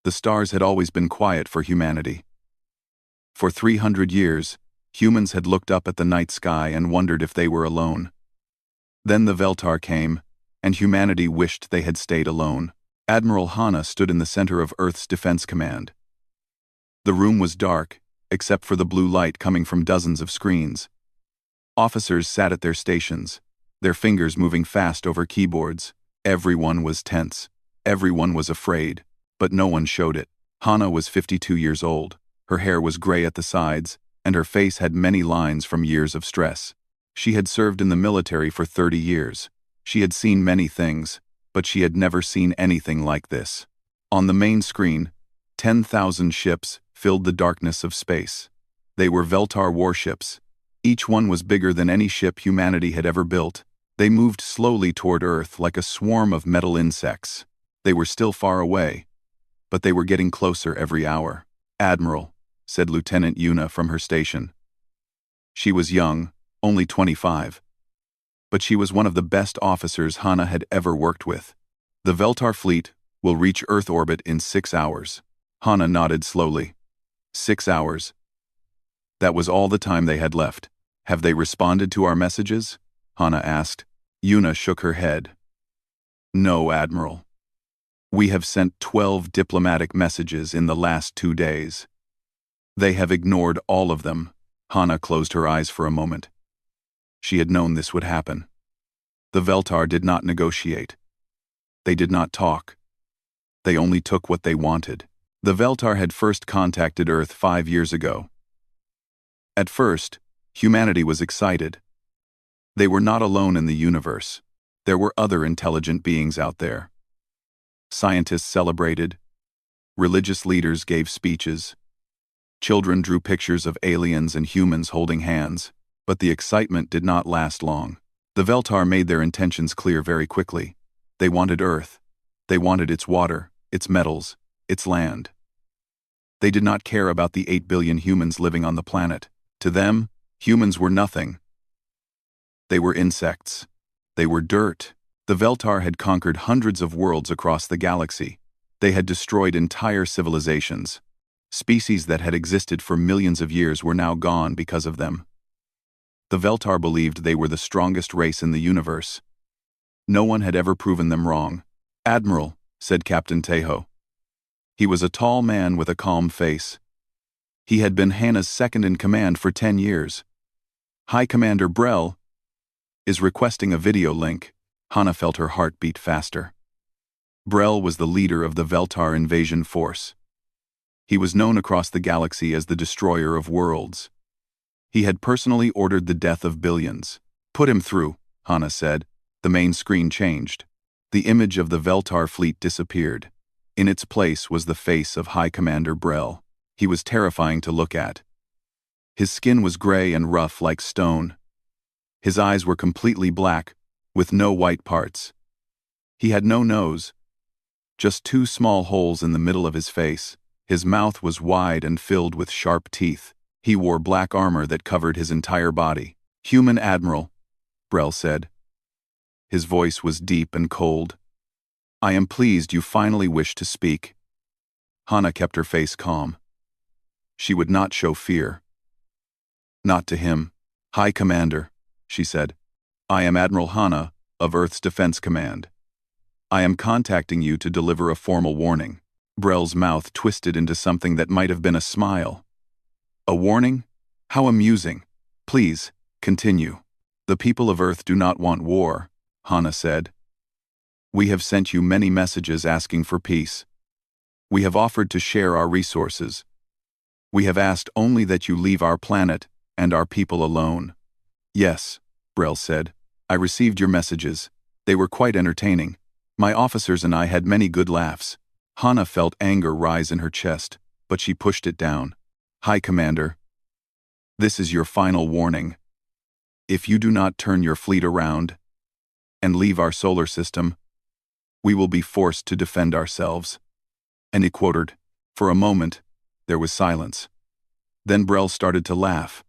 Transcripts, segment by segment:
The stars had always been quiet for humanity. For 300 years, humans had looked up at the night sky and wondered if they were alone. Then the Veltar came, and humanity wished they had stayed alone. Admiral Hana stood in the center of Earth's Defense Command. The room was dark, except for the blue light coming from dozens of screens. Officers sat at their stations, their fingers moving fast over keyboards. Everyone was tense. Everyone was afraid, but no one showed it. Hana was 52 years old. Her hair was gray at the sides, and her face had many lines from years of stress. She had served in the military for 30 years. She had seen many things, but she had never seen anything like this. On the main screen, 10,000 ships filled the darkness of space. They were Veltar warships. Each one was bigger than any ship humanity had ever built. They moved slowly toward Earth like a swarm of metal insects. They were still far away, but they were getting closer every hour. "Admiral," said Lieutenant Yuna from her station. She was young, only 25. But she was one of the best officers Hana had ever worked with. "The Veltar fleet will reach Earth orbit in 6 hours. Hana nodded slowly. 6 hours. That was all the time they had left. "Have they responded to our messages?" Hana asked. Yuna shook her head. "No, Admiral. We have sent 12 diplomatic messages in the last 2 days. They have ignored all of them." Hana closed her eyes for a moment. She had known this would happen. The Veltar did not negotiate. They did not talk. They only took what they wanted. The Veltar had first contacted Earth 5 years ago. At first, humanity was excited. They were not alone in the universe. There were other intelligent beings out there. Scientists celebrated. Religious leaders gave speeches. Children drew pictures of aliens and humans holding hands, but the excitement did not last long. The Veltar made their intentions clear very quickly. They wanted Earth. They wanted its water, its metals, its land. They did not care about the 8 billion humans living on the planet. To them, humans were nothing. They were insects. They were dirt. The Veltar had conquered hundreds of worlds across the galaxy. They had destroyed entire civilizations. Species that had existed for millions of years were now gone because of them. The Veltar believed they were the strongest race in the universe. No one had ever proven them wrong. "Admiral," said Captain Tejo. He was a tall man with a calm face. He had been Hana's second-in-command for 10 years. "High Commander Brel is requesting a video link." Hana felt her heart beat faster. Brel was the leader of the Veltar invasion force. He was known across the galaxy as the destroyer of worlds. He had personally ordered the death of billions. "Put him through," Hana said. The main screen changed. The image of the Veltar fleet disappeared. In its place was the face of High Commander Brel. He was terrifying to look at. His skin was gray and rough like stone. His eyes were completely black, with no white parts. He had no nose, just 2 small holes in the middle of his face. His mouth was wide and filled with sharp teeth. He wore black armor that covered his entire body. "Human Admiral," Brel said. His voice was deep and cold. "I am pleased you finally wish to speak." Hana kept her face calm. She would not show fear. "Not to him. High Commander," she said. "I am Admiral Hana of Earth's Defense Command. I am contacting you to deliver a formal warning." Brel's mouth twisted into something that might have been a smile. "A warning? How amusing. Please, continue." "The people of Earth do not want war," Hana said. "We have sent you many messages asking for peace. We have offered to share our resources. We have asked only that you leave our planet and our people alone." "Yes," Brel said. "I received your messages. They were quite entertaining. My officers and I had many good laughs." Hana felt anger rise in her chest, but she pushed it down. "High Commander, this is your final warning. If you do not turn your fleet around and leave our solar system, we will be forced to defend ourselves." And he quoted. For a moment, there was silence. Then Brel started to laugh.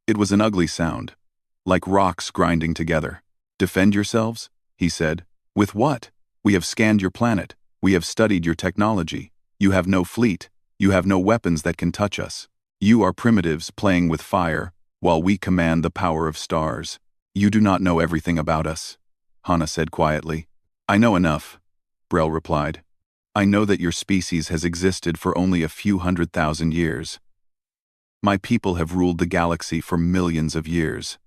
It was an ugly sound, like rocks grinding together. "Defend yourselves?" he said. "With what? We have scanned your planet. We have studied your technology. You have no fleet. You have no weapons that can touch us. You are primitives playing with fire, while we command the power of stars. You do not know everything about us, Hana said quietly. I know enough, Brel replied. I know that your species has existed for only a few 100,000 years. My people have ruled the galaxy for millions of years.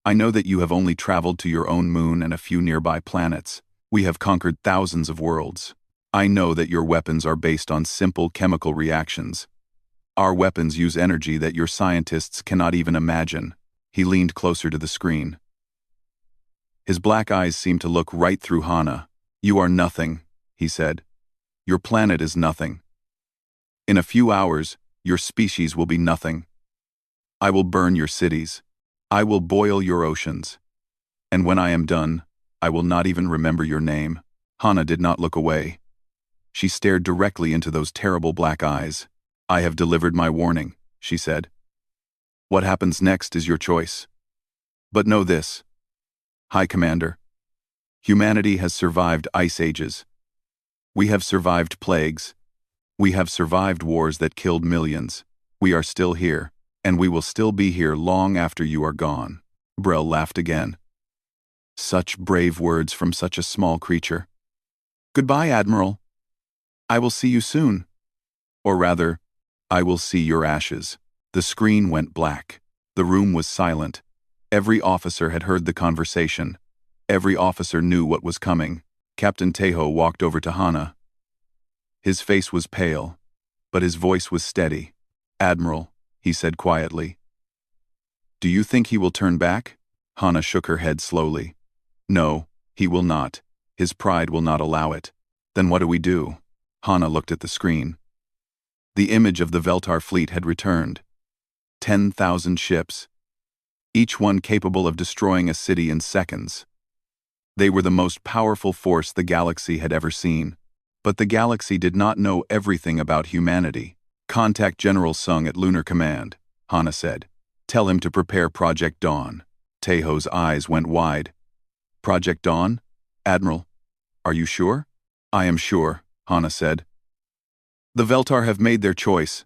I know that you have only traveled to your own moon and a few nearby planets. We have conquered thousands of worlds. I know that your weapons are based on simple chemical reactions. Our weapons use energy that your scientists cannot even imagine. He leaned closer to the screen. His black eyes seemed to look right through Hana. You are nothing, he said. Your planet is nothing. In a few hours, your species will be nothing. I will burn your cities. I will boil your oceans. And when I am done, I will not even remember your name. Hana did not look away. She stared directly into those terrible black eyes. I have delivered my warning, she said. What happens next is your choice. But know this, High Commander. Humanity has survived ice ages. We have survived plagues. We have survived wars that killed millions. We are still here, and we will still be here long after you are gone. Brel laughed again. Such brave words from such a small creature. Goodbye, Admiral. I will see you soon. Or rather, I will see your ashes. The screen went black. The room was silent. Every officer had heard the conversation. Every officer knew what was coming. Captain Tejo walked over to Hana. His face was pale, but his voice was steady. Admiral, he said quietly. Do you think he will turn back? Hana shook her head slowly. No, he will not. His pride will not allow it. Then what do we do? Hana looked at the screen. The image of the Veltar fleet had returned. 10,000 ships, each one capable of destroying a city in seconds. They were the most powerful force the galaxy had ever seen. But the galaxy did not know everything about humanity. Contact General Sung at Lunar Command, Hana said. Tell him to prepare Project Dawn. Tejo's eyes went wide. Project Dawn? Admiral, are you sure? I am sure, Hana said. The Veltar have made their choice.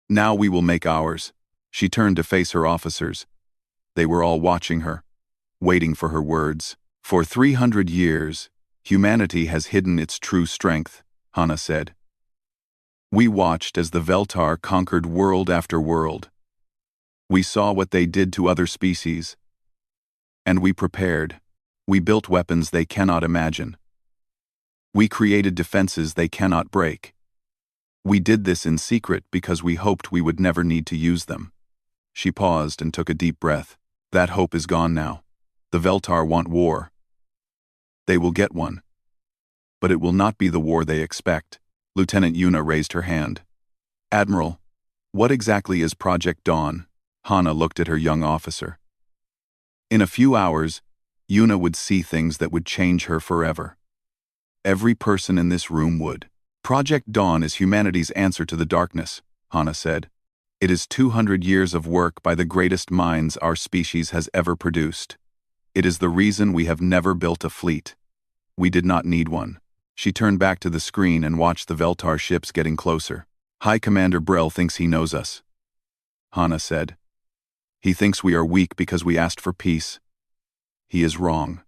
Now we will make ours. She turned to face her officers. They were all watching her, waiting for her words. For 300 years, humanity has hidden its true strength, Hana said. We watched as the Veltar conquered world after world. We saw what they did to other species. And we prepared. We built weapons they cannot imagine. We created defenses they cannot break. We did this in secret because we hoped we would never need to use them. She paused and took a deep breath. That hope is gone now. The Veltar want war. They will get one. But it will not be the war they expect. Lieutenant Yuna raised her hand. Admiral, what exactly is Project Dawn? Hana looked at her young officer. In a few hours, Yuna would see things that would change her forever. Every person in this room would. Project Dawn is humanity's answer to the darkness, Hana said. It is 200 years of work by the greatest minds our species has ever produced. It is the reason we have never built a fleet. We did not need one. She turned back to the screen and watched the Veltar ships getting closer. High Commander Brel thinks he knows us, Hana said. He thinks we are weak because we asked for peace. He is wrong.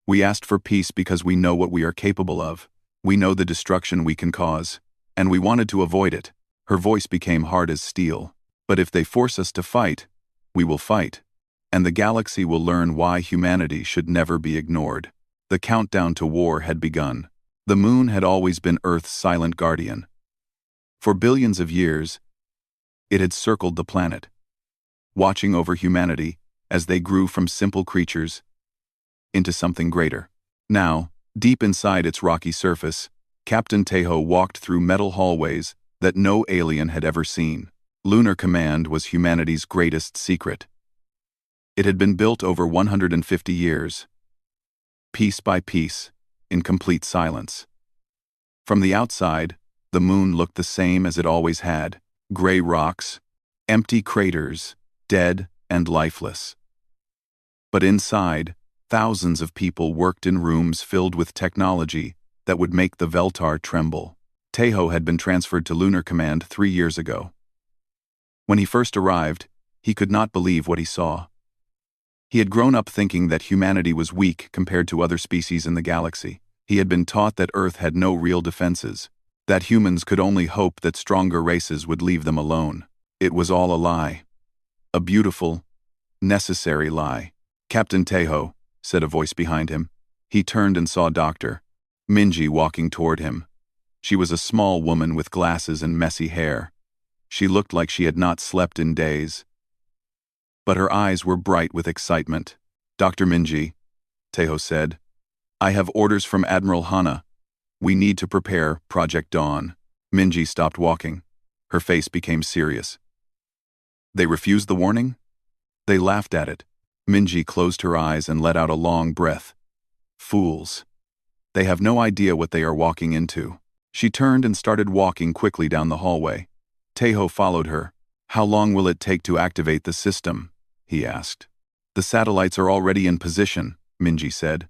We asked for peace because we know what we are capable of. We know the destruction we can cause, and we wanted to avoid it. Her voice became hard as steel. But if they force us to fight, we will fight, and the galaxy will learn why humanity should never be ignored. The countdown to war had begun. The moon had always been Earth's silent guardian. For billions of years, it had circled the planet, watching over humanity as they grew from simple creatures into something greater. Now, deep inside its rocky surface, Captain Tejo walked through metal hallways that no alien had ever seen. Lunar Command was humanity's greatest secret. It had been built over 150 years, piece by piece, in complete silence. From the outside, the moon looked the same as it always had: gray rocks, empty craters, dead and lifeless. But inside, thousands of people worked in rooms filled with technology that would make the Veltar tremble. Tejo had been transferred to Lunar Command 3 years ago. When he first arrived, he could not believe what he saw. He had grown up thinking that humanity was weak compared to other species in the galaxy. He had been taught that Earth had no real defenses, that humans could only hope that stronger races would leave them alone. It was all a lie. A beautiful, necessary lie. "Captain Tejo," said a voice behind him. He turned and saw Dr. Minji walking toward him. She was a small woman with glasses and messy hair. She looked like she had not slept in days. But her eyes were bright with excitement. "Dr. Minji," Tejo said, "I have orders from Admiral Hana. We need to prepare Project Dawn." Minji stopped walking. Her face became serious. "They refused the warning?" They laughed at it. Minji closed her eyes and let out a long breath. "Fools. They have no idea what they are walking into." She turned and started walking quickly down the hallway. Tejo followed her. "How long will it take to activate the system?" he asked. "The satellites are already in position," Minji said.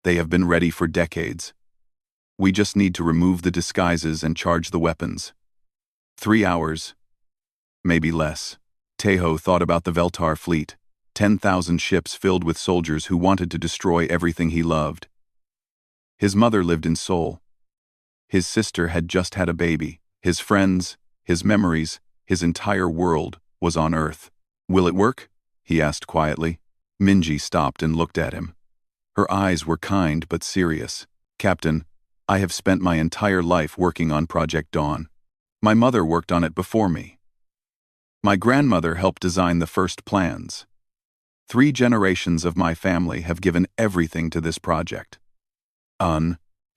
"They have been ready for decades. We just need to remove the disguises and charge the weapons. 3 hours. Maybe less." Tejo thought about the Veltar fleet, 10,000 ships filled with soldiers who wanted to destroy everything he loved. His mother lived in Seoul. His sister had just had a baby. His friends, his memories, his entire world was on Earth. "Will it work?" he asked quietly. Minji stopped and looked at him. Her eyes were kind but serious. "Captain, I have spent my entire life working on Project Dawn. My mother worked on it before me. My grandmother helped design the first plans. 3 generations of my family have given everything to this project."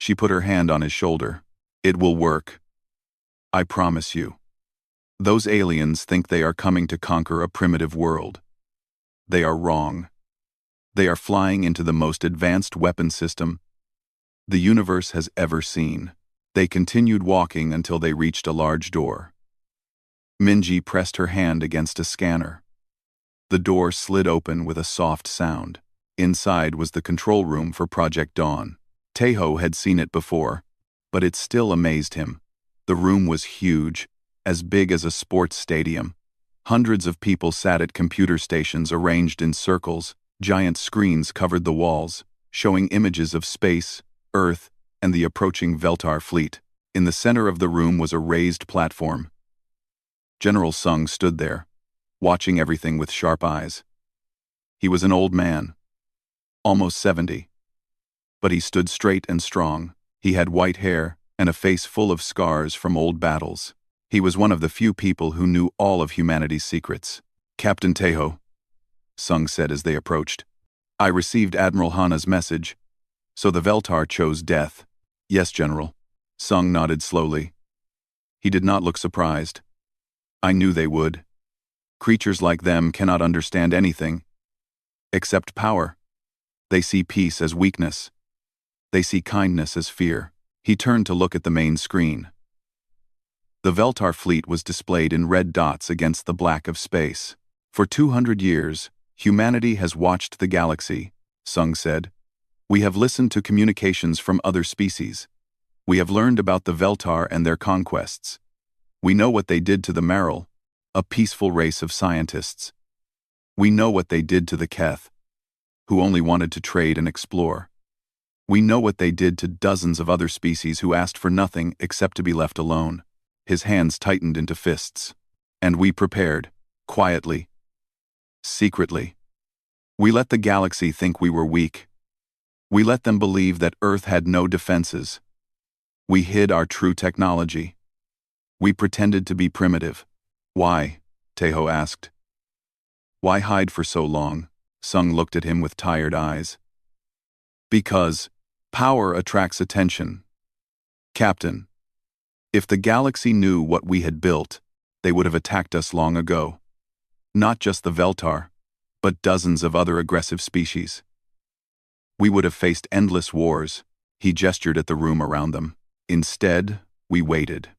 She put her hand on his shoulder. "It will work. I promise you. Those aliens think they are coming to conquer a primitive world. They are wrong. They are flying into the most advanced weapon system the universe has ever seen." They continued walking until they reached a large door. Minji pressed her hand against a scanner. The door slid open with a soft sound. Inside was the control room for Project Dawn. Tejo had seen it before, but it still amazed him. The room was huge, as big as a sports stadium. Hundreds of people sat at computer stations arranged in circles. Giant screens covered the walls, showing images of space, Earth, and the approaching Veltar fleet. In the center of the room was a raised platform. General Sung stood there, watching everything with sharp eyes. He was an old man, almost 70. But he stood straight and strong. He had white hair and a face full of scars from old battles. He was one of the few people who knew all of humanity's secrets. "Captain Tejo," Sung said as they approached, "I received Admiral Hana's message. So the Veltar chose death." "Yes, General." Sung nodded slowly. He did not look surprised. "I knew they would. Creatures like them cannot understand anything except power. They see peace as weakness. They see kindness as fear." He turned to look at the main screen. The Veltar fleet was displayed in red dots against the black of space. "For 200 years, humanity has watched the galaxy," Sung said. "We have listened to communications from other species. We have learned about the Veltar and their conquests. We know what they did to the Meryl, a peaceful race of scientists. We know what they did to the Keth, who only wanted to trade and explore. We know what they did to dozens of other species who asked for nothing except to be left alone." His hands tightened into fists. "And we prepared, quietly, secretly. We let the galaxy think we were weak. We let them believe that Earth had no defenses. We hid our true technology. We pretended to be primitive." "Why?" Tejo asked. "Why hide for so long?" Sung looked at him with tired eyes. "Because power attracts attention. Captain, if the galaxy knew what we had built, they would have attacked us long ago. Not just the Veltar, but dozens of other aggressive species. We would have faced endless wars." He gestured at the room around them. "Instead, we waited.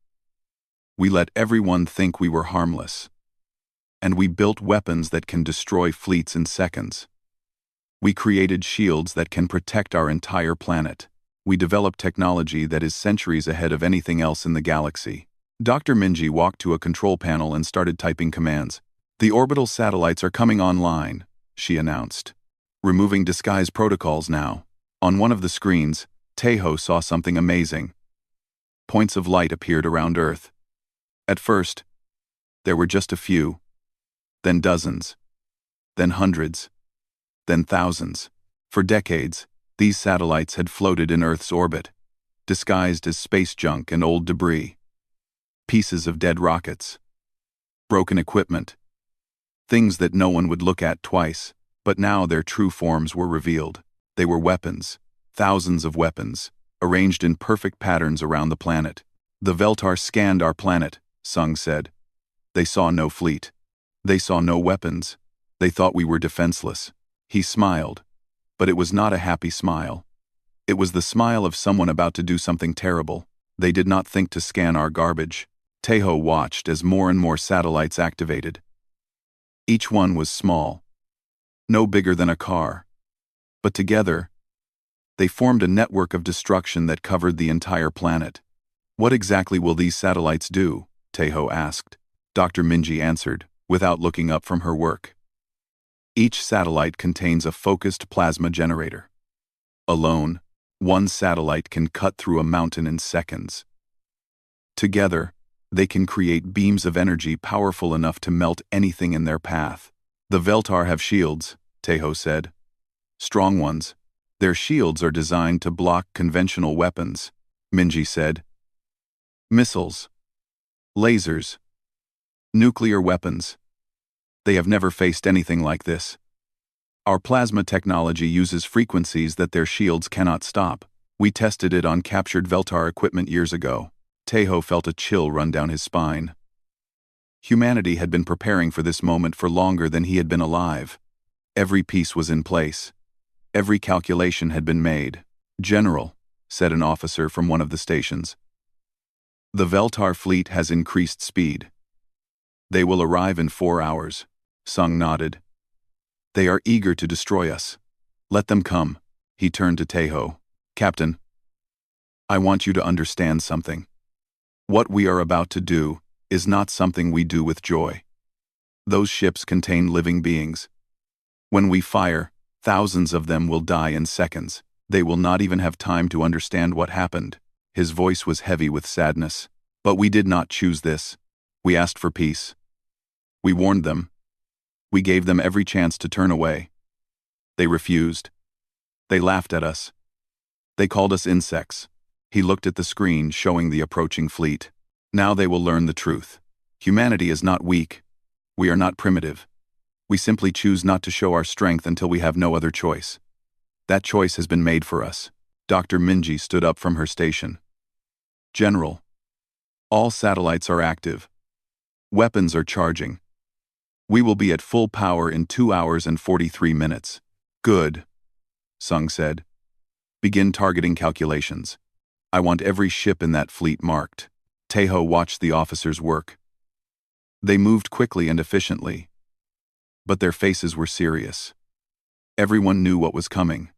We let everyone think we were harmless. And we built weapons that can destroy fleets in seconds. We created shields that can protect our entire planet. We developed technology that is centuries ahead of anything else in the galaxy. Dr. Minji walked to a control panel and started typing commands. The orbital satellites are coming online, she announced. Removing disguise protocols now. On one of the screens, Tejo saw something amazing. Points of light appeared around Earth. At first, there were just a few, then dozens, then hundreds, then thousands. For decades, these satellites had floated in Earth's orbit, disguised as space junk and old debris. Pieces of dead rockets, broken equipment, things that no one would look at twice, but now their true forms were revealed. They were weapons, thousands of weapons, arranged in perfect patterns around the planet. The Veltar scanned our planet, Sung said. They saw no fleet. They saw no weapons. They thought we were defenseless. He smiled, but it was not a happy smile. It was the smile of someone about to do something terrible. They did not think to scan our garbage. Tejo watched as more and more satellites activated. Each one was small, no bigger than a car. But together, they formed a network of destruction that covered the entire planet. What exactly will these satellites do? Tejo asked. Dr. Minji answered, without looking up from her work. Each satellite contains a focused plasma generator. Alone, one satellite can cut through a mountain in seconds. Together, they can create beams of energy powerful enough to melt anything in their path. The Veltar have shields, Tejo said. Strong ones. Their shields are designed to block conventional weapons, Minji said. Missiles. Lasers. Nuclear weapons. They have never faced anything like this. Our plasma technology uses frequencies that their shields cannot stop. We tested it on captured Veltar equipment years ago. Tejo felt a chill run down his spine. Humanity had been preparing for this moment for longer than he had been alive. Every piece was in place. Every calculation had been made. General, said an officer from one of the stations. The Veltar fleet has increased speed. They will arrive in 4 hours. Sung nodded. They are eager to destroy us. Let them come. He turned to Tejo. Captain, I want you to understand something. What we are about to do is not something we do with joy. Those ships contain living beings. When we fire, thousands of them will die in seconds. They will not even have time to understand what happened. His voice was heavy with sadness. But we did not choose this. We asked for peace. We warned them. We gave them every chance to turn away. They refused. They laughed at us. They called us insects. He looked at the screen showing the approaching fleet. Now they will learn the truth. Humanity is not weak. We are not primitive. We simply choose not to show our strength until we have no other choice. That choice has been made for us. Dr. Minji stood up from her station. General, all satellites are active. Weapons are charging. We will be at full power in 2 hours and 43 minutes. Good, Sung said. Begin targeting calculations. I want every ship in that fleet marked. Tejo watched the officers work. They moved quickly and efficiently, but their faces were serious. Everyone knew what was coming.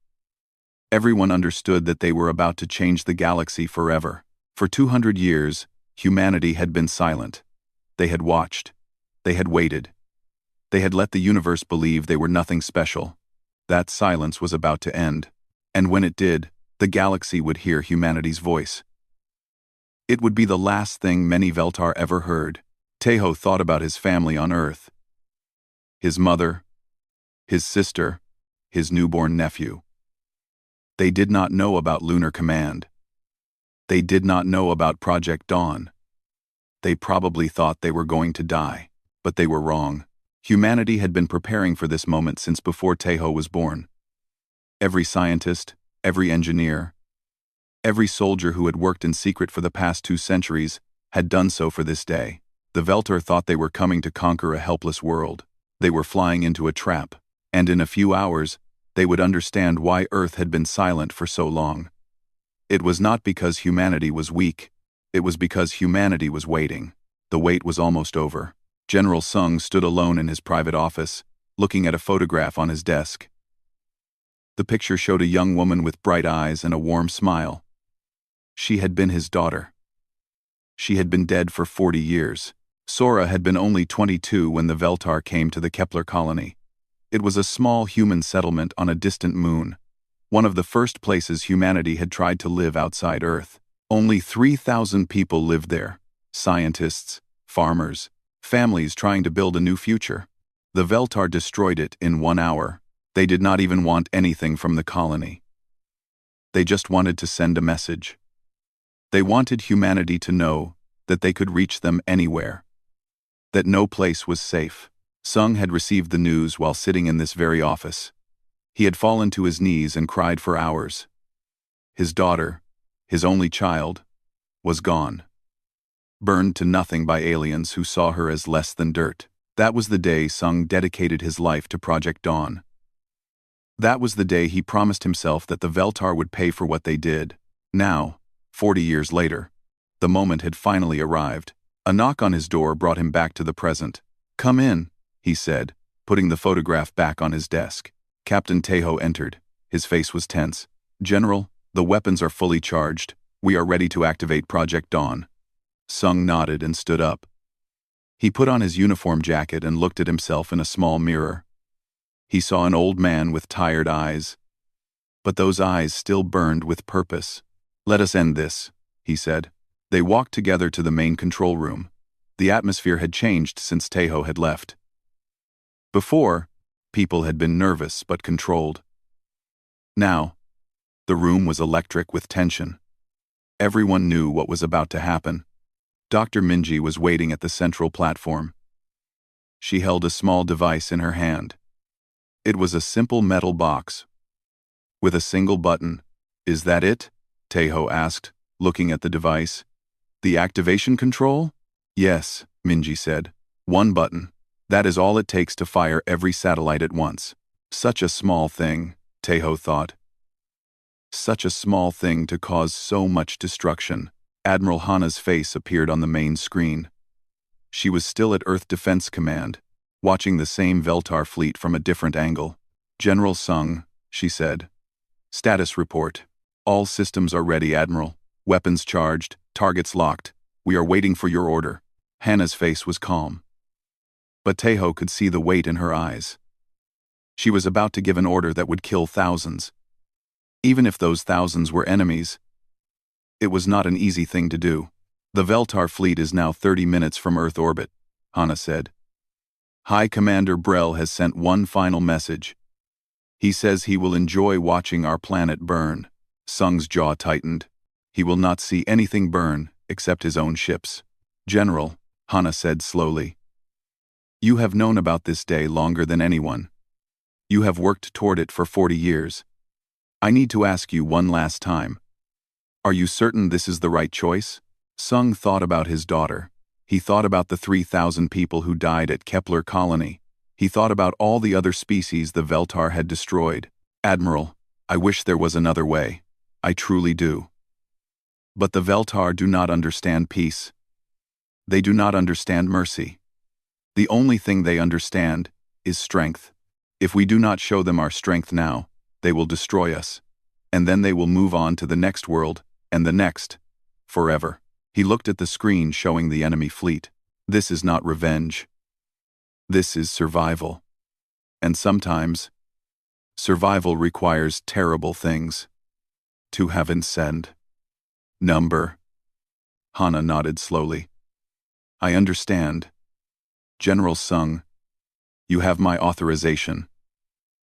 Everyone understood that they were about to change the galaxy forever. For 200 years, humanity had been silent. They had watched. They had waited. They had let the universe believe they were nothing special. That silence was about to end. And when it did, the galaxy would hear humanity's voice. It would be the last thing many Veltar ever heard. Tejo thought about his family on Earth. His mother, his sister, his newborn nephew. They did not know about Lunar Command. They did not know about Project Dawn. They probably thought they were going to die, but they were wrong. Humanity had been preparing for this moment since before Tejo was born. Every scientist, every engineer, every soldier who had worked in secret for the past 2 centuries had done so for this day. The Veltar thought they were coming to conquer a helpless world. They were flying into a trap, and in a few hours, they would understand why Earth had been silent for so long. It was not because humanity was weak. It was because humanity was waiting. The wait was almost over. General Sung stood alone in his private office, looking at a photograph on his desk. The picture showed a young woman with bright eyes and a warm smile. She had been his daughter. She had been dead for 40 years. Sora had been only 22 when the Veltar came to the Kepler colony. It was a small human settlement on a distant moon, one of the first places humanity had tried to live outside Earth. Only 3,000 people lived there: scientists, farmers, families trying to build a new future. The Veltar destroyed it in 1 hour. They did not even want anything from the colony. They just wanted to send a message. They wanted humanity to know that they could reach them anywhere, that no place was safe. Sung had received the news while sitting in this very office. He had fallen to his knees and cried for hours. His daughter, his only child, was gone. Burned to nothing by aliens who saw her as less than dirt. That was the day Sung dedicated his life to Project Dawn. That was the day he promised himself that the Veltar would pay for what they did. Now, 40 years later, the moment had finally arrived. A knock on his door brought him back to the present. "Come in," he said, putting the photograph back on his desk. Captain Tejo entered. His face was tense. "General, the weapons are fully charged. We are ready to activate Project Dawn." Sung nodded and stood up. He put on his uniform jacket and looked at himself in a small mirror. He saw an old man with tired eyes, but those eyes still burned with purpose. "Let us end this," he said. They walked together to the main control room. The atmosphere had changed since Tejo had left. Before, people had been nervous but controlled. Now, the room was electric with tension. Everyone knew what was about to happen. Dr. Minji was waiting at the central platform. She held a small device in her hand. It was a simple metal box with a single button. "Is that it?" Tejo asked, looking at the device. "The activation control?" "Yes," Minji said. "One button. That is all it takes to fire every satellite at once." Such a small thing, Tejo thought. Such a small thing to cause so much destruction. Admiral Hana's face appeared on the main screen. She was still at Earth Defense Command, watching the same Veltar fleet from a different angle. "General Sung," she said. "Status report. All systems are ready, Admiral. Weapons charged, targets locked. We are waiting for your order." Hana's face was calm, but Tejo could see the weight in her eyes. She was about to give an order that would kill thousands. Even if those thousands were enemies, it was not an easy thing to do. "The Veltar fleet is now 30 minutes from Earth orbit," Hana said. "High Commander Brel has sent one final message. He says he will enjoy watching our planet burn." Sung's jaw tightened. He will not see anything burn except his own ships. "General," Hana said slowly, "you have known about this day longer than anyone. You have worked toward it for 40 years. I need to ask you one last time. Are you certain this is the right choice?" Sung thought about his daughter. He thought about the 3,000 people who died at Kepler colony. He thought about all the other species the Veltar had destroyed. "Admiral, I wish there was another way. I truly do. But the Veltar do not understand peace. They do not understand mercy. The only thing they understand is strength. If we do not show them our strength now, they will destroy us. And then they will move on to the next world, and the next, forever." He looked at the screen showing the enemy fleet. "This is not revenge. This is survival. And sometimes, survival requires terrible things. To heaven send. Number." Hana nodded slowly. "I understand. General Sung, you have my authorization.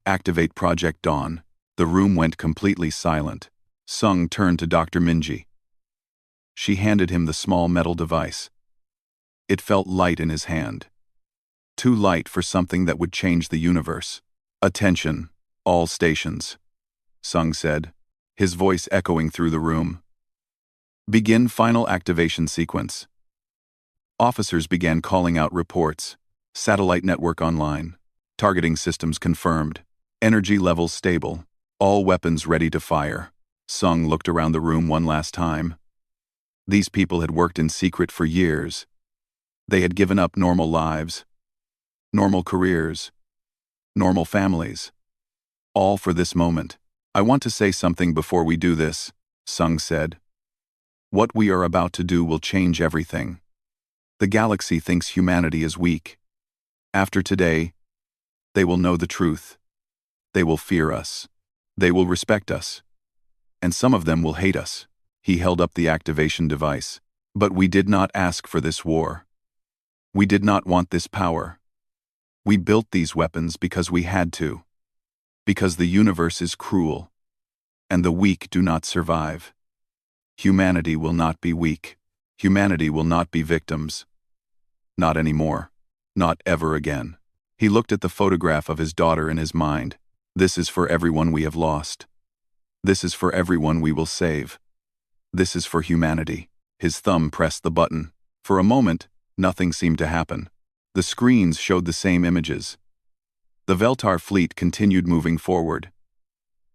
Activate Project Dawn." The room went completely silent. Sung turned to Dr. Minji. She handed him the small metal device. It felt light in his hand. Too light for something that would change the universe. "Attention, all stations," Sung said, his voice echoing through the room. "Begin final activation sequence." Officers began calling out reports. Satellite network online. Targeting systems confirmed. Energy levels stable. All weapons ready to fire. Sung looked around the room one last time. These people had worked in secret for years. They had given up normal lives, normal careers, normal families. All for this moment. I want to say something before we do this, Sung said. What we are about to do will change everything. The galaxy thinks humanity is weak. After today, they will know the truth. They will fear us. They will respect us. And some of them will hate us. He held up the activation device. But we did not ask for this war. We did not want this power. We built these weapons because we had to. Because the universe is cruel. And the weak do not survive. Humanity will not be weak. Humanity will not be victims. Not anymore. Not ever again. He looked at the photograph of his daughter in his mind. This is for everyone we have lost. This is for everyone we will save. This is for humanity. His thumb pressed the button. For a moment, nothing seemed to happen. The screens showed the same images. The Veltar fleet continued moving forward.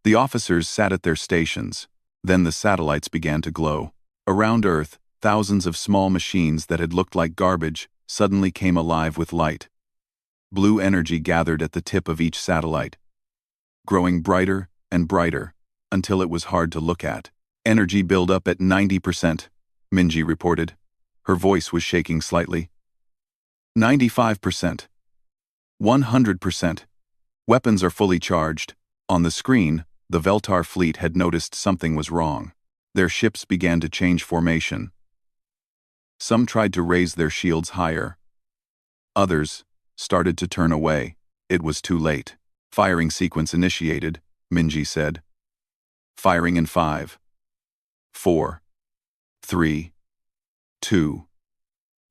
The officers sat at their stations. Then the satellites began to glow. Around Earth, thousands of small machines that had looked like garbage suddenly came alive with light. Blue energy gathered at the tip of each satellite, growing brighter and brighter until it was hard to look at. Energy built up at 90%, Minji reported. Her voice was shaking slightly. 95%. 100%. Weapons are fully charged. On the screen, the Veltar fleet had noticed something was wrong. Their ships began to change formation. Some tried to raise their shields higher. Others started to turn away. It was too late. Firing sequence initiated, Minji said. Firing in 5, 4, 3, 2,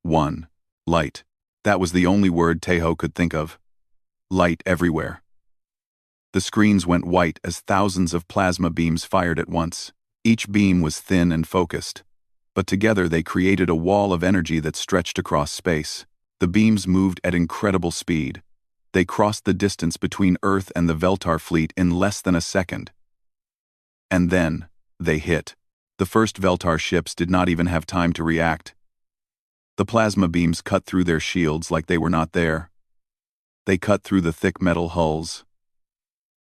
1. Light. That was the only word Tejo could think of. Light everywhere. The screens went white as thousands of plasma beams fired at once. Each beam was thin and focused, but together they created a wall of energy that stretched across space. The beams moved at incredible speed. They crossed the distance between Earth and the Veltar fleet in less than a second. And then, they hit. The first Veltar ships did not even have time to react. The plasma beams cut through their shields like they were not there. They cut through the thick metal hulls.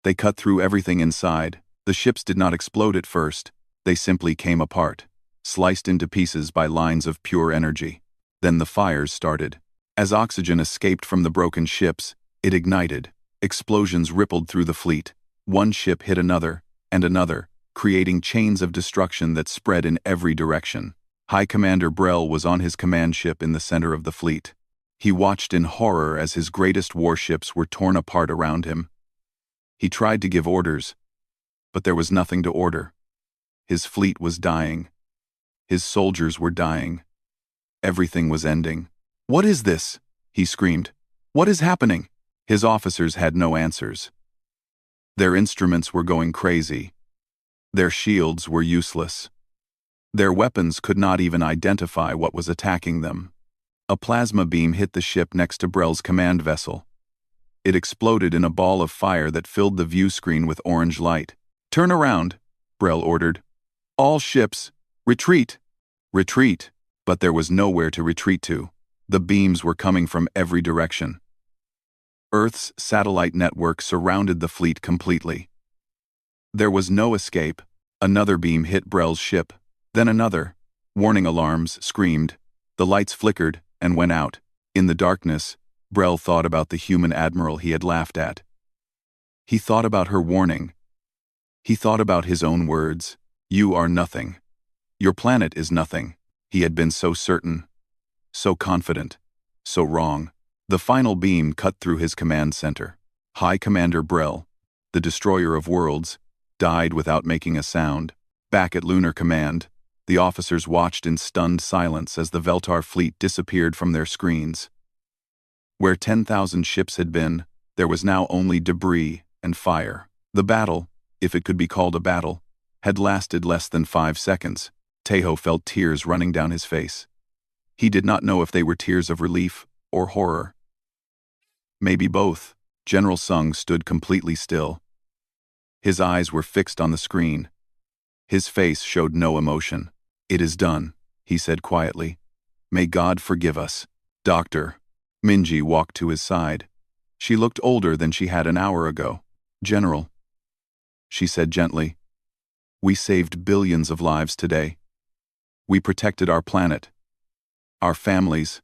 They cut through everything inside. The ships did not explode at first. They simply came apart, sliced into pieces by lines of pure energy. Then the fires started. As oxygen escaped from the broken ships, it ignited. Explosions rippled through the fleet. One ship hit another, and another, creating chains of destruction that spread in every direction. High Commander Brel was on his command ship in the center of the fleet. He watched in horror as his greatest warships were torn apart around him. He tried to give orders, but there was nothing to order. His fleet was dying. His soldiers were dying. Everything was ending. "What is this?" he screamed. "What is happening?" His officers had no answers. Their instruments were going crazy. Their shields were useless. Their weapons could not even identify what was attacking them. A plasma beam hit the ship next to Brel's command vessel. It exploded in a ball of fire that filled the view screen with orange light. "Turn around," Brel ordered. "All ships, retreat!" Retreat! But there was nowhere to retreat to. The beams were coming from every direction. Earth's satellite network surrounded the fleet completely. There was no escape. Another beam hit Brel's ship. Then another. Warning alarms screamed. The lights flickered and went out. In the darkness, Brel thought about the human admiral he had laughed at. He thought about her warning. He thought about his own words. "You are nothing. Your planet is nothing." He had been so certain, so confident, so wrong. The final beam cut through his command center. High Commander Brel, the destroyer of worlds, died without making a sound. Back at Lunar Command, the officers watched in stunned silence as the Veltar fleet disappeared from their screens. Where 10,000 ships had been, there was now only debris and fire. The battle, if it could be called a battle, had lasted less than 5 seconds. Tejo felt tears running down his face. He did not know if they were tears of relief or horror. Maybe both. General Sung stood completely still. His eyes were fixed on the screen. His face showed no emotion. "It is done," he said quietly. "May God forgive us." "Doctor." Minji walked to his side. She looked older than she had an hour ago. "General, she said gently. We saved billions of lives today. We protected our planet, our families,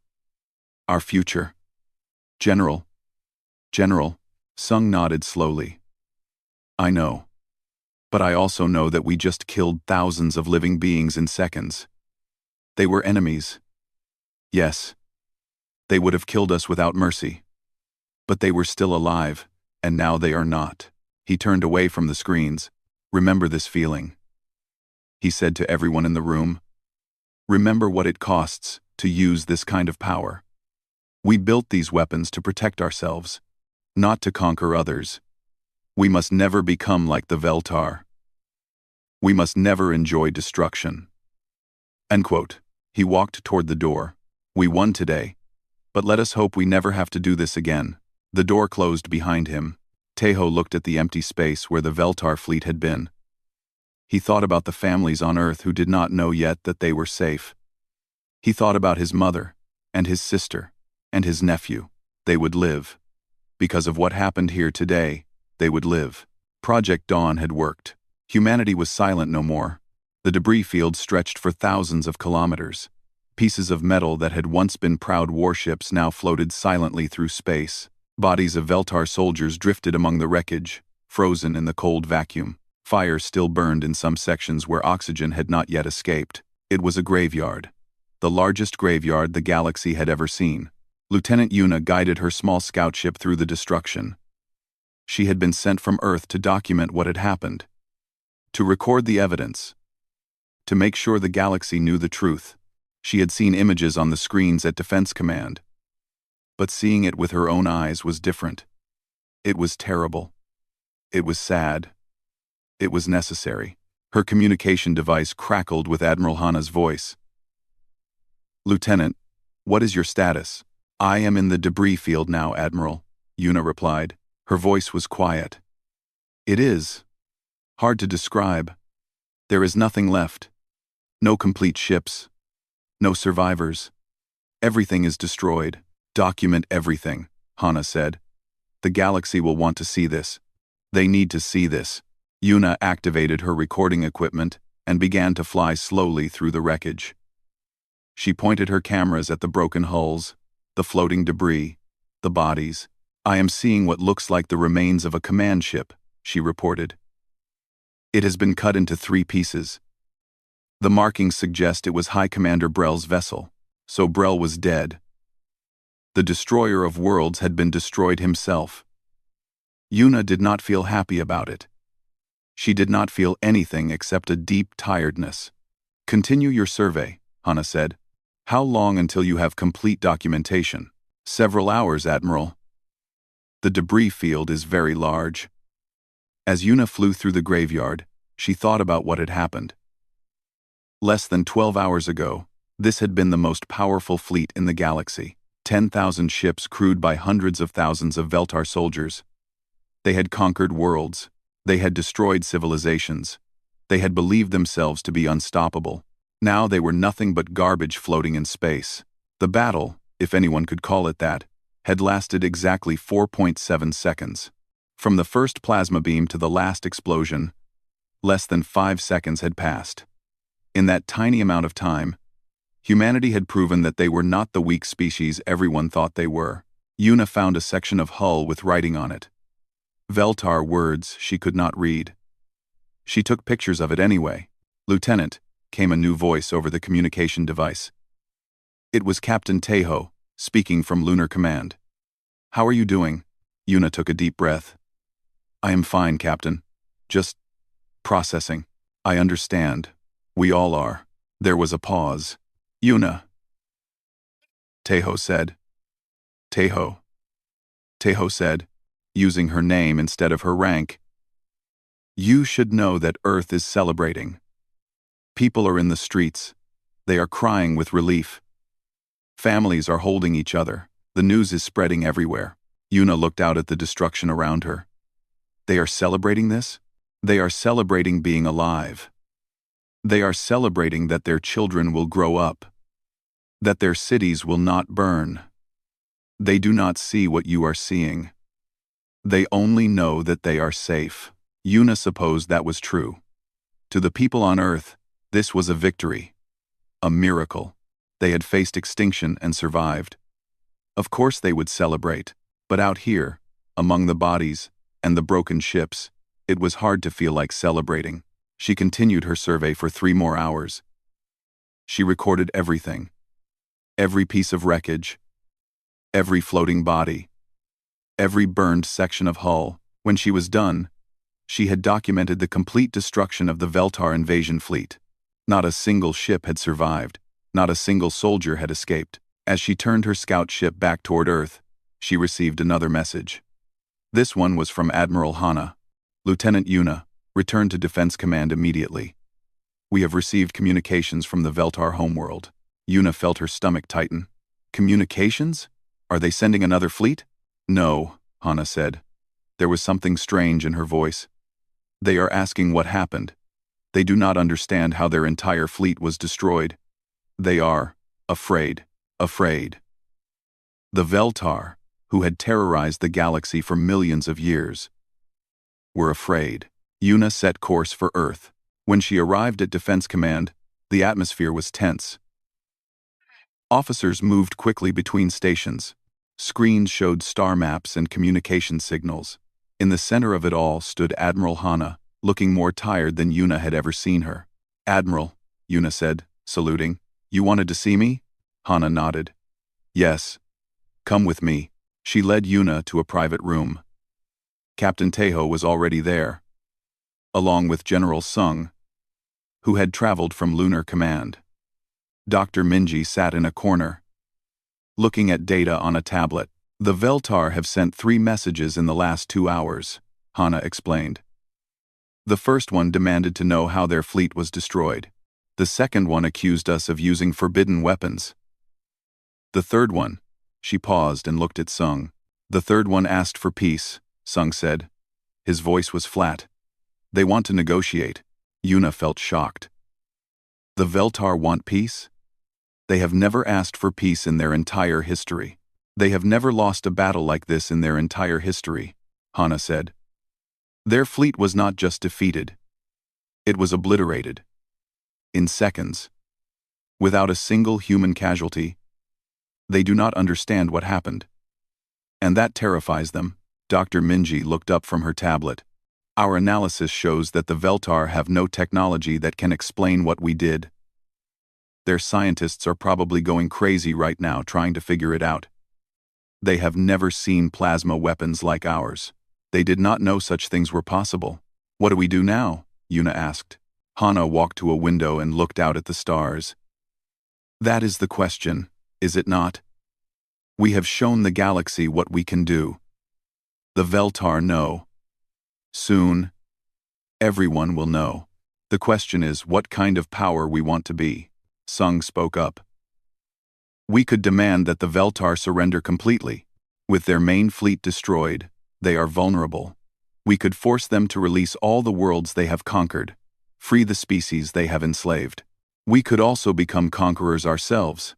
our future. General, General, Sung nodded slowly. I know. But I also know that we just killed thousands of living beings in seconds. They were enemies. Yes. They would have killed us without mercy. But they were still alive, and now they are not. He turned away from the screens. Remember this feeling, he said to everyone in the room. Remember what it costs to use this kind of power. We built these weapons to protect ourselves, not to conquer others. We must never become like the Veltar. We must never enjoy destruction. End quote. He walked toward the door. We won today, but let us hope we never have to do this again. The door closed behind him. Teho looked at the empty space where the Veltar fleet had been. He thought about the families on Earth who did not know yet that they were safe. He thought about his mother, and his sister, and his nephew. They would live. Because of what happened here today, they would live. Project Dawn had worked. Humanity was silent no more. The debris field stretched for thousands of kilometers. Pieces of metal that had once been proud warships now floated silently through space. Bodies of Veltar soldiers drifted among the wreckage, frozen in the cold vacuum. Fire still burned in some sections where oxygen had not yet escaped. It was a graveyard. The largest graveyard the galaxy had ever seen. Lieutenant Yuna guided her small scout ship through the destruction. She had been sent from Earth to document what had happened, to record the evidence, to make sure the galaxy knew the truth. She had seen images on the screens at Defense Command, but seeing it with her own eyes was different. It was terrible. It was sad. It was necessary. Her communication device crackled with Admiral Hana's voice. Lieutenant, what is your status? I am in the debris field now, Admiral, Yuna replied. Her voice was quiet. It is hard to describe. There is nothing left. No complete ships. No survivors. Everything is destroyed. Document everything, Hana said. The galaxy will want to see this. They need to see this. Yuna activated her recording equipment and began to fly slowly through the wreckage. She pointed her cameras at the broken hulls, the floating debris, the bodies. I am seeing what looks like the remains of a command ship, she reported. It has been cut into 3 pieces. The markings suggest it was High Commander Brell's vessel, so Brell was dead. The destroyer of worlds had been destroyed himself. Yuna did not feel happy about it. She did not feel anything except a deep tiredness. Continue your survey, Hana said. How long until you have complete documentation? Several hours, Admiral. The debris field is very large. As Yuna flew through the graveyard, she thought about what had happened. Less than 12 hours ago, this had been the most powerful fleet in the galaxy. 10,000 ships crewed by hundreds of thousands of Veltar soldiers. They had conquered worlds. They had destroyed civilizations. They had believed themselves to be unstoppable. Now they were nothing but garbage floating in space. The battle, if anyone could call it that, had lasted exactly 4.7 seconds. From the first plasma beam to the last explosion, less than 5 seconds had passed. In that tiny amount of time, humanity had proven that they were not the weak species everyone thought they were. Yuna found a section of hull with writing on it. Veltar words she could not read. She took pictures of it anyway. Lieutenant, came a new voice over the communication device. It was Captain Teho, speaking from Lunar Command. How are you doing? Yuna took a deep breath. I am fine, Captain. Just processing. I understand. We all are. There was a pause. Yuna. Teho said. Teho. Teho said, using her name instead of her rank. You should know that Earth is celebrating. People are in the streets. They are crying with relief. Families are holding each other. The news is spreading everywhere. Yuna looked out at the destruction around her. They are celebrating this? They are celebrating being alive. They are celebrating that their children will grow up. That their cities will not burn. They do not see what you are seeing. They only know that they are safe. Yuna supposed that was true. To the people on Earth, this was a victory. A miracle. They had faced extinction and survived. Of course they would celebrate, but out here, among the bodies and the broken ships, it was hard to feel like celebrating. She continued her survey for 3 more hours. She recorded everything. Every piece of wreckage. Every floating body. Every burned section of hull. When she was done, she had documented the complete destruction of the Veltar invasion fleet. Not a single ship had survived. Not a single soldier had escaped. As she turned her scout ship back toward Earth, she received another message. This one was from Admiral Hana. Lieutenant Yuna, return to Defense Command immediately. We have received communications from the Veltar homeworld. Yuna felt her stomach tighten. Communications? Are they sending another fleet? No, Hana said. There was something strange in her voice. They are asking what happened. They do not understand how their entire fleet was destroyed. They are afraid. Afraid. The Veltar, who had terrorized the galaxy for millions of years, were afraid. Yuna set course for Earth. When she arrived at Defense Command, the atmosphere was tense. Officers moved quickly between stations. Screens showed star maps and communication signals. In the center of it all stood Admiral Hana, looking more tired than Yuna had ever seen her. Admiral, Yuna said, saluting. You wanted to see me? Hana nodded. Yes. Come with me. She led Yuna to a private room. Captain Tejo was already there, along with General Sung, who had traveled from Lunar Command. Dr. Minji sat in a corner, looking at data on a tablet. The Veltar have sent 3 messages in the last 2 hours, Hana explained. The first one demanded to know how their fleet was destroyed. The second one accused us of using forbidden weapons. The third one, she paused and looked at Sung. The third one asked for peace, Sung said. His voice was flat. They want to negotiate. Yuna felt shocked. The Veltar want peace? They have never asked for peace in their entire history. They have never lost a battle like this in their entire history, Hana said. Their fleet was not just defeated. It was obliterated. In seconds. Without a single human casualty. They do not understand what happened. And that terrifies them. Dr. Minji looked up from her tablet. Our analysis shows that the Veltar have no technology that can explain what we did. Their scientists are probably going crazy right now trying to figure it out. They have never seen plasma weapons like ours. They did not know such things were possible. What do we do now? Yuna asked. Hana walked to a window and looked out at the stars. That is the question, is it not? We have shown the galaxy what we can do. The Veltar know. Soon, everyone will know. The question is what kind of power we want to be. Sung spoke up. We could demand that the Veltar surrender completely. With their main fleet destroyed, they are vulnerable. We could force them to release all the worlds they have conquered, free the species they have enslaved. We could also become conquerors ourselves,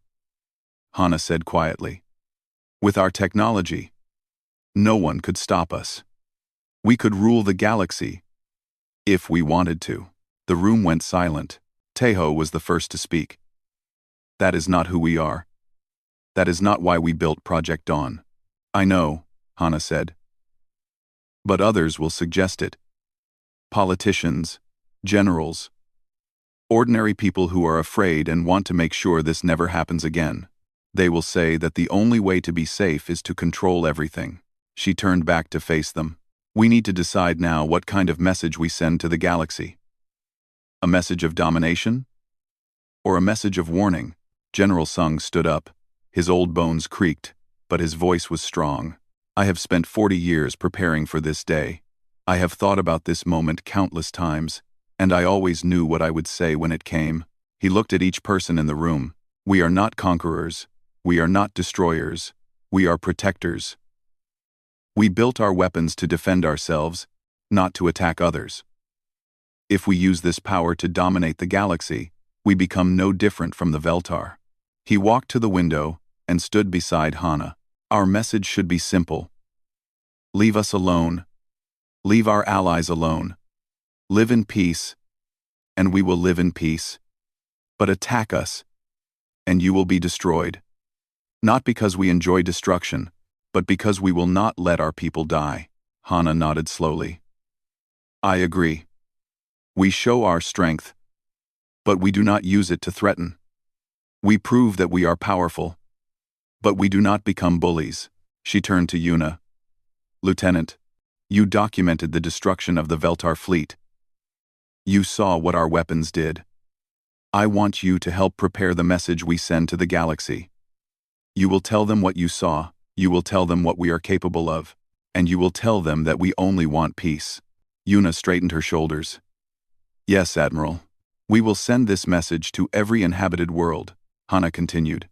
Hana said quietly. With our technology, no one could stop us. We could rule the galaxy, if we wanted to. The room went silent. Tejo was the first to speak. That is not who we are. That is not why we built Project Dawn. I know, Hana said. But others will suggest it. Politicians, generals, ordinary people who are afraid and want to make sure this never happens again. They will say that the only way to be safe is to control everything. She turned back to face them. We need to decide now what kind of message we send to the galaxy. A message of domination? Or a message of warning? General Sung stood up. His old bones creaked, but his voice was strong. I have spent 40 years preparing for this day. I have thought about this moment countless times, and I always knew what I would say when it came. He looked at each person in the room. We are not conquerors. We are not destroyers. We are protectors. We built our weapons to defend ourselves, not to attack others. If we use this power to dominate the galaxy, we become no different from the Veltar. He walked to the window and stood beside Hana. Our message should be simple. Leave us alone. Leave our allies alone. Live in peace, and we will live in peace. But attack us, and you will be destroyed. Not because we enjoy destruction, but because we will not let our people die. Hana nodded slowly. I agree. We show our strength, but we do not use it to threaten. We prove that we are powerful, but we do not become bullies. She turned to Yuna. Lieutenant, you documented the destruction of the Veltar fleet. You saw what our weapons did. I want you to help prepare the message we send to the galaxy. You will tell them what you saw, you will tell them what we are capable of, and you will tell them that we only want peace. Yuna straightened her shoulders. Yes, Admiral. We will send this message to every inhabited world, Hana continued.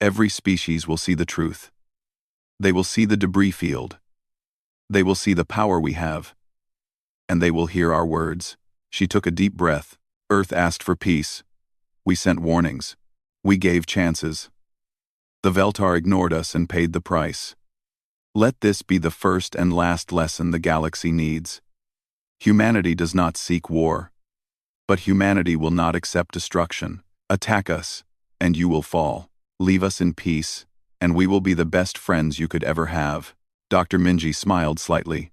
Every species will see the truth. They will see the debris field. They will see the power we have. And they will hear our words. She took a deep breath. Earth asked for peace. We sent warnings. We gave chances. The Veltar ignored us and paid the price. Let this be the first and last lesson the galaxy needs. Humanity does not seek war. But humanity will not accept destruction. Attack us, and you will fall. Leave us in peace, and we will be the best friends you could ever have. Dr. Minji smiled slightly.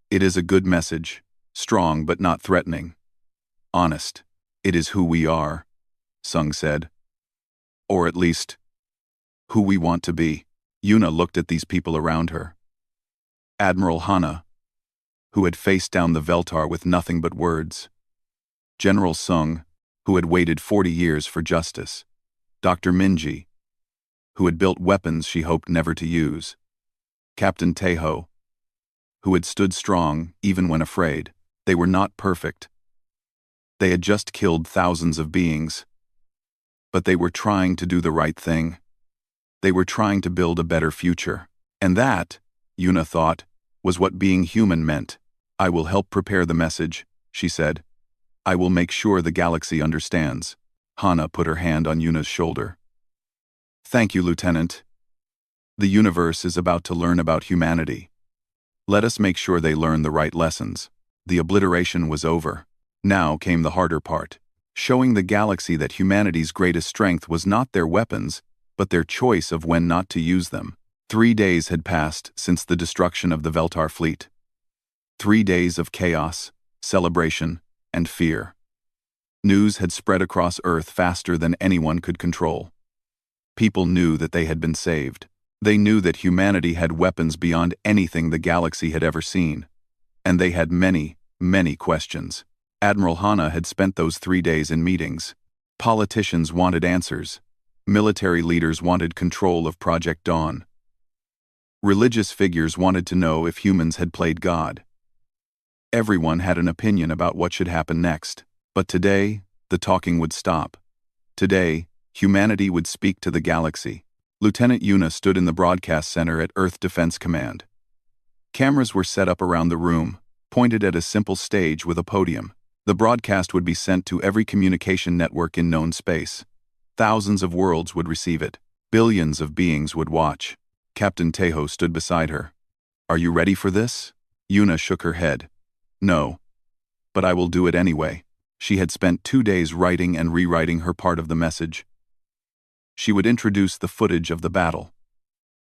It is a good message, strong but not threatening. Honest. It is who we are, Sung said. Or at least, who we want to be. Yuna looked at these people around her. Admiral Hana, who had faced down the Veltar with nothing but words. General Sung, who had waited 40 years for justice. Dr. Minji, who had built weapons she hoped never to use. Captain Teho, who had stood strong even when afraid. They were not perfect. They had just killed thousands of beings. But they were trying to do the right thing. They were trying to build a better future. And that, Yuna thought, was what being human meant. I will help prepare the message, she said. I will make sure the galaxy understands. Hana put her hand on Yuna's shoulder. Thank you, Lieutenant. The universe is about to learn about humanity. Let us make sure they learn the right lessons. The obliteration was over. Now came the harder part, showing the galaxy that humanity's greatest strength was not their weapons, but their choice of when not to use them. 3 days had passed since the destruction of the Veltar fleet. 3 days of chaos, celebration, and fear. News had spread across Earth faster than anyone could control. People knew that they had been saved. They knew that humanity had weapons beyond anything the galaxy had ever seen. And they had many, many questions. Admiral Hana had spent those 3 days in meetings. Politicians wanted answers. Military leaders wanted control of Project Dawn. Religious figures wanted to know if humans had played God. Everyone had an opinion about what should happen next. But today, the talking would stop. Today, humanity would speak to the galaxy. Lieutenant Yuna stood in the broadcast center at Earth Defense Command. Cameras were set up around the room, pointed at a simple stage with a podium. The broadcast would be sent to every communication network in known space. Thousands of worlds would receive it. Billions of beings would watch. Captain Teho stood beside her. Are you ready for this? Yuna shook her head. No. But I will do it anyway. She had spent 2 days writing and rewriting her part of the message. She would introduce the footage of the battle.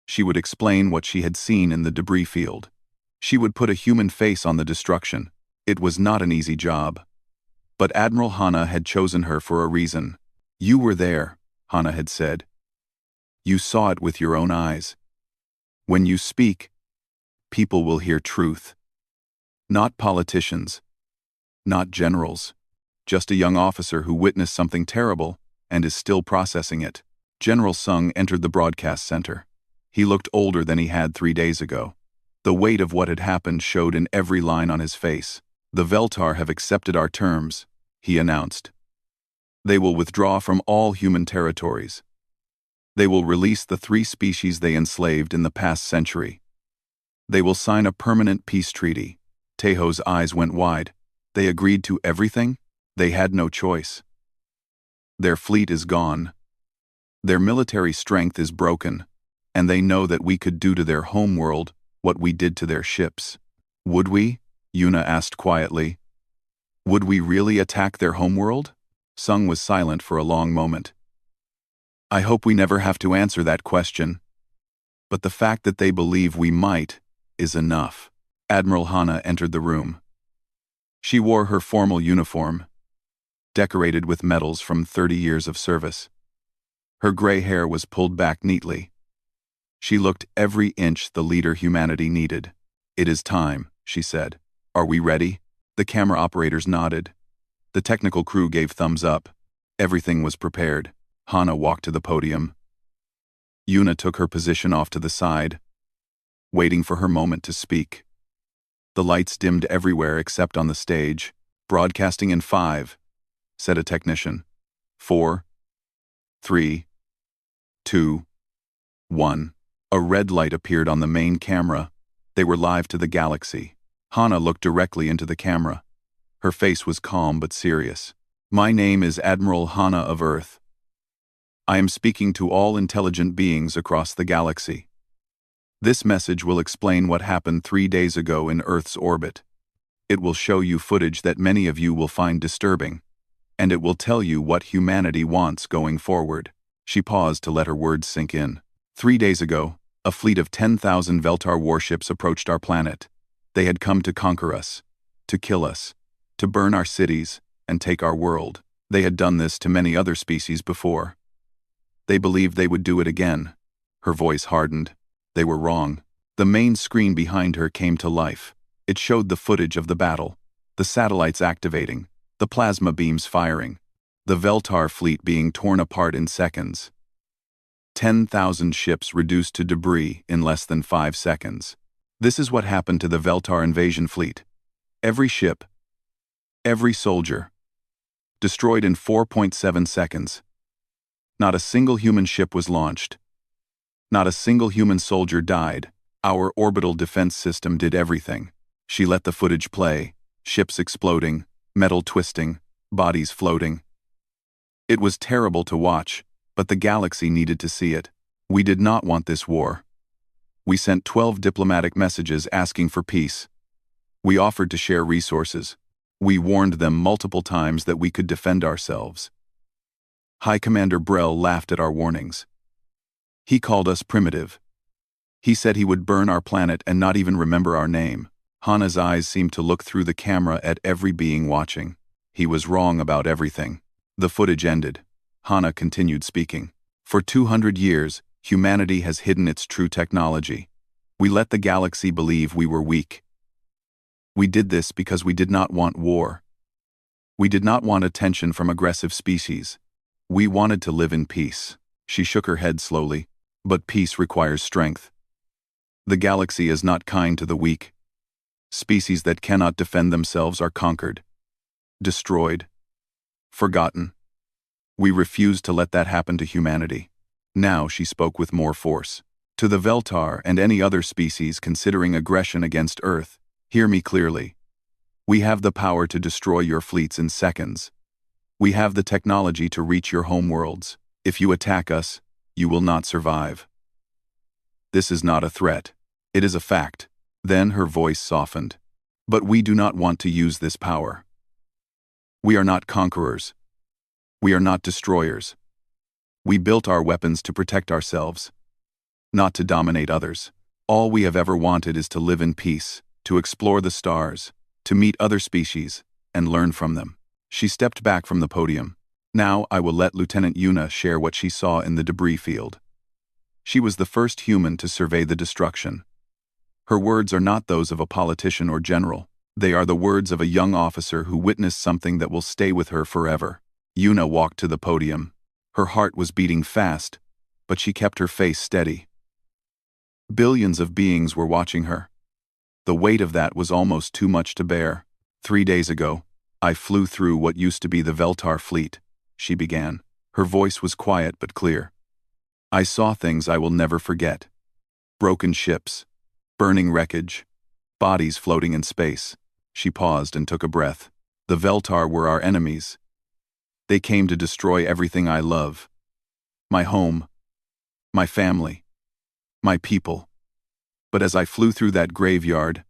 She would explain what she had seen in the debris field. She would put a human face on the destruction. It was not an easy job. But Admiral Hana had chosen her for a reason. You were there, Hana had said. You saw it with your own eyes. When you speak, people will hear truth. Not politicians. Not generals. Just a young officer who witnessed something terrible and is still processing it. General Sung entered the broadcast center. He looked older than he had 3 days ago. The weight of what had happened showed in every line on his face. The Veltar have accepted our terms, he announced. They will withdraw from all human territories. They will release the 3 species they enslaved in the past century. They will sign a permanent peace treaty. Teho's eyes went wide. They agreed to everything? They had no choice. Their fleet is gone. Their military strength is broken, and they know that we could do to their homeworld what we did to their ships. Would we? Yuna asked quietly. Would we really attack their homeworld? Sung was silent for a long moment. I hope we never have to answer that question. But the fact that they believe we might is enough. Admiral Hana entered the room. She wore her formal uniform, decorated with medals from 30 years of service. Her gray hair was pulled back neatly. She looked every inch the leader humanity needed. It is time, she said. Are we ready? The camera operators nodded. The technical crew gave thumbs up. Everything was prepared. Hana walked to the podium. Yuna took her position off to the side, waiting for her moment to speak. The lights dimmed everywhere except on the stage. Broadcasting in 5, said a technician. 4, 3, 2, 1. A red light appeared on the main camera. They were live to the galaxy. Hana looked directly into the camera. Her face was calm but serious. My name is Admiral Hana of Earth. I am speaking to all intelligent beings across the galaxy. This message will explain what happened 3 days ago in Earth's orbit. It will show you footage that many of you will find disturbing, and it will tell you what humanity wants going forward. She paused to let her words sink in. 3 days ago, a fleet of 10,000 Veltar warships approached our planet. They had come to conquer us, to kill us, to burn our cities, and take our world. They had done this to many other species before. They believed they would do it again. Her voice hardened. They were wrong. The main screen behind her came to life. It showed the footage of the battle, the satellites activating, the plasma beams firing, the Veltar fleet being torn apart in seconds. 10,000 ships reduced to debris in less than 5 seconds. This is what happened to the Veltar invasion fleet. Every ship, every soldier, destroyed in 4.7 seconds. Not a single human ship was launched. Not a single human soldier died. Our orbital defense system did everything. She let the footage play, ships exploding, metal twisting, bodies floating. It was terrible to watch, but the galaxy needed to see it. We did not want this war. We sent 12 diplomatic messages asking for peace. We offered to share resources. We warned them multiple times that we could defend ourselves. High Commander Brell laughed at our warnings. He called us primitive. He said he would burn our planet and not even remember our name. Hana's eyes seemed to look through the camera at every being watching. He was wrong about everything. The footage ended. Hana continued speaking. For 200 years, humanity has hidden its true technology. We let the galaxy believe we were weak. We did this because we did not want war. We did not want attention from aggressive species. We wanted to live in peace. She shook her head slowly. But peace requires strength. The galaxy is not kind to the weak. Species that cannot defend themselves are conquered, destroyed, forgotten. We refuse to let that happen to humanity. Now she spoke with more force. To the Veltar and any other species considering aggression against Earth, hear me clearly. We have the power to destroy your fleets in seconds. We have the technology to reach your homeworlds. If you attack us, you will not survive. This is not a threat. It is a fact. Then her voice softened. But we do not want to use this power. We are not conquerors. We are not destroyers. We built our weapons to protect ourselves, not to dominate others. All we have ever wanted is to live in peace, to explore the stars, to meet other species, and learn from them. She stepped back from the podium. Now I will let Lieutenant Yuna share what she saw in the debris field. She was the first human to survey the destruction. Her words are not those of a politician or general. They are the words of a young officer who witnessed something that will stay with her forever. Yuna walked to the podium. Her heart was beating fast, but she kept her face steady. Billions of beings were watching her. The weight of that was almost too much to bear. 3 days ago, I flew through what used to be the Veltar fleet, she began. Her voice was quiet but clear. I saw things I will never forget. Broken ships, burning wreckage, bodies floating in space. She paused and took a breath. The Veltar were our enemies. They came to destroy everything I love. My home, my family, my people. But as I flew through that graveyard,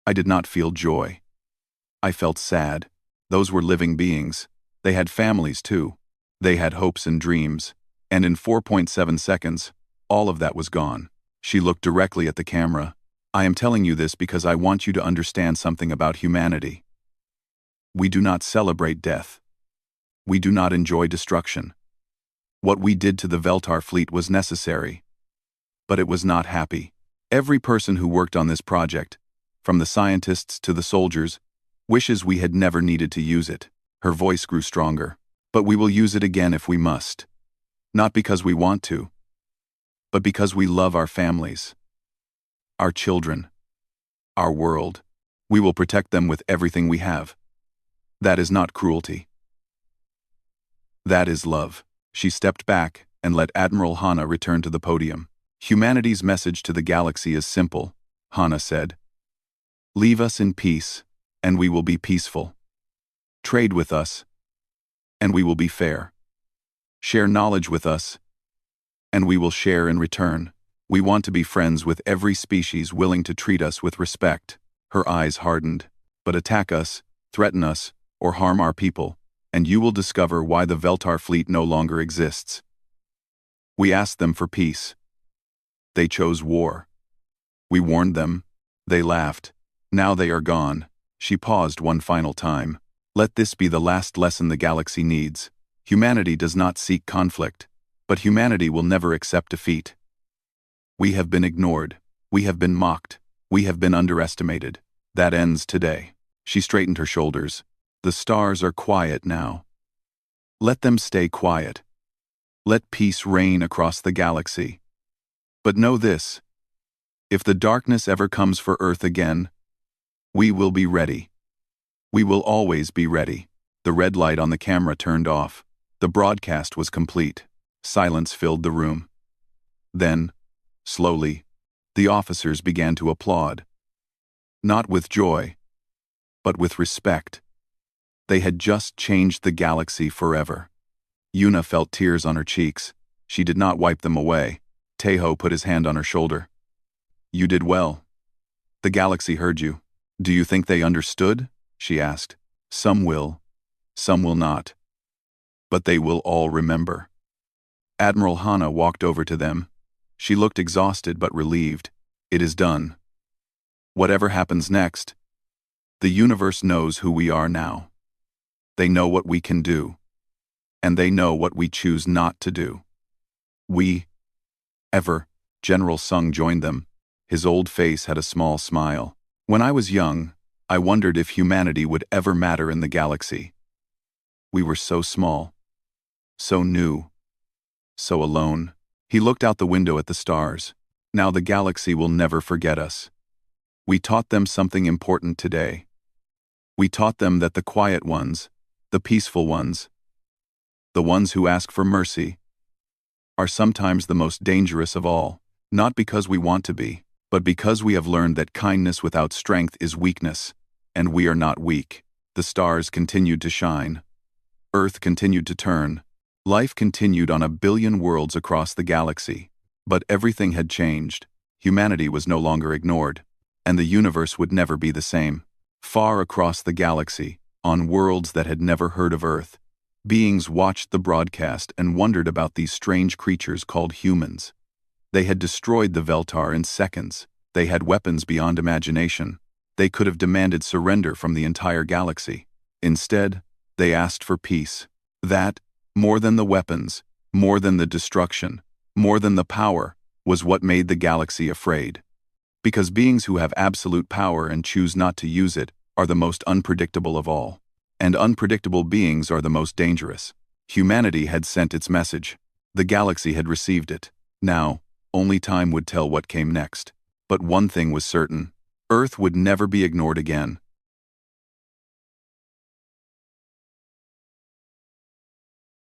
I did not feel joy. I felt sad. Those were living beings. They had families too. They had hopes and dreams. And in 4.7 seconds, all of that was gone. She looked directly at the camera. I am telling you this because I want you to understand something about humanity. We do not celebrate death. We do not enjoy destruction. What we did to the Veltar fleet was necessary. But it was not happy. Every person who worked on this project, from the scientists to the soldiers, wishes we had never needed to use it. Her voice grew stronger. But we will use it again if we must. Not because we want to, but because we love our families, our children, our world. We will protect them with everything we have. That is not cruelty. That is love. She stepped back and let Admiral Hana return to the podium. Humanity's message to the galaxy is simple, Hana said. Leave us in peace, and we will be peaceful. Trade with us, and we will be fair. Share knowledge with us, and we will share in return. We want to be friends with every species willing to treat us with respect. Her eyes hardened. But attack us, threaten us, or harm our people, and you will discover why the Veltar fleet no longer exists. We asked them for peace. They chose war. We warned them. They laughed. Now they are gone. She paused one final time. Let this be the last lesson the galaxy needs. Humanity does not seek conflict, but humanity will never accept defeat. We have been ignored. We have been mocked. We have been underestimated. That ends today. She straightened her shoulders. The stars are quiet now. Let them stay quiet. Let peace reign across the galaxy. But know this. If the darkness ever comes for Earth again, we will be ready. We will always be ready. The red light on the camera turned off. The broadcast was complete. Silence filled the room. Then, slowly, the officers began to applaud. Not with joy, but with respect. They had just changed the galaxy forever. Yuna felt tears on her cheeks. She did not wipe them away. Teho put his hand on her shoulder. You did well. The galaxy heard you. Do you think they understood? She asked. Some will not. But they will all remember. Admiral Hana walked over to them. She looked exhausted but relieved. It is done. Whatever happens next, the universe knows who we are now. They know what we can do. And they know what we choose not to do. General Sung joined them. His old face had a small smile. When I was young, I wondered if humanity would ever matter in the galaxy. We were so small, so new, so alone. He looked out the window at the stars. Now the galaxy will never forget us. We taught them something important today. We taught them that the quiet ones, the peaceful ones, the ones who ask for mercy, are sometimes the most dangerous of all, not because we want to be, but because we have learned that kindness without strength is weakness, and we are not weak. The stars continued to shine. Earth continued to turn. Life continued on 1 billion worlds across the galaxy. But everything had changed. Humanity was no longer ignored, and the universe would never be the same. Far across the galaxy, on worlds that had never heard of Earth, beings watched the broadcast and wondered about these strange creatures called humans. They had destroyed the Veltar in seconds. They had weapons beyond imagination. They could have demanded surrender from the entire galaxy. Instead, they asked for peace. That, more than the weapons, more than the destruction, more than the power, was what made the galaxy afraid. Because beings who have absolute power and choose not to use it are the most unpredictable of all. And unpredictable beings are the most dangerous. Humanity had sent its message. The galaxy had received it. Now, only time would tell what came next. But one thing was certain. Earth would never be ignored again.